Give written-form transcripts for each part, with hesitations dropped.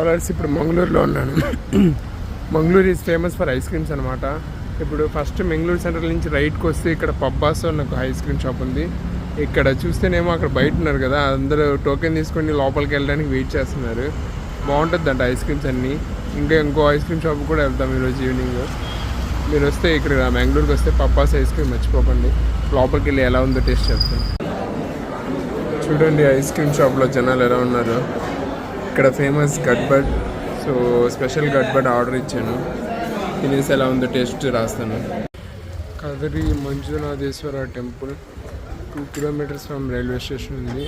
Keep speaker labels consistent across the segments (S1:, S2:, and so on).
S1: Travellers ఇప్పుడు మంగళూరులో ఉన్నాను. Mangaluru is famous for ice creams అనమాట. ఇప్పుడు ఫస్ట్ మంగళూరు సెంట్రల్ నుంచి రైట్కి వస్తే ఇక్కడ పబ్బాస్ నాకు ఐస్ క్రీమ్ షాప్ ఉంది. ఇక్కడ చూస్తేనేమో అక్కడ బయట ఉన్నారు కదా, అందరూ టోకెన్ తీసుకొని లోపలికి వెళ్ళడానికి వెయిట్ చేస్తున్నారు. బాగుంటుందంట ఐస్ క్రీమ్స్ అన్నీ. ఇంకో ఐస్ క్రీమ్ షాప్ కూడా వెళ్తాం ఈరోజు ఈవినింగ్. మీరు వస్తే ఇక్కడ మంగళూరుకి వస్తే పబ్బాస్ ఐస్ క్రీమ్ మర్చిపోకండి. లోపలికి వెళ్ళి ఎలా ఉందో టేస్ట్ చేస్తాను. చూడండి ఐస్ క్రీమ్ షాప్లో జనాలు ఎలా ఉన్నారు. ఇక్కడ ఫేమస్ గడ్బడ్, సో స్పెషల్ గడ్బడ్ ఆర్డర్ ఇచ్చాను. తినేసి ఎలా ఉందో టేస్ట్ రాస్తాను. Kadiri Manjunatheshwara temple 2 kilometers from railway station ఉంది.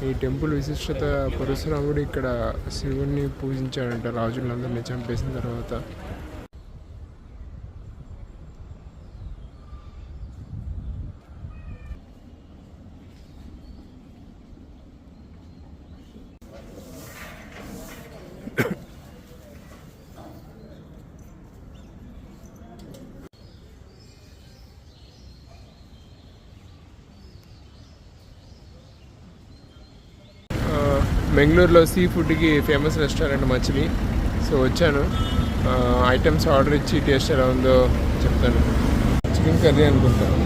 S1: ఈ టెంపుల్ విశిష్టత పరశురాముడు ఇక్కడ శివుణ్ణి పూజించాడంట రాజులందరినీ చంపేసిన తర్వాత. బెంగళూరులో సీ ఫుడ్కి ఫేమస్ రెస్టారెంట్ మచిలీ. సో వచ్చాను, ఐటమ్స్ ఆర్డర్ ఇచ్చి టేస్ట్ ఎలా ఉందో చెప్తాను. చికెన్ కర్రీ అనుకుంటాను.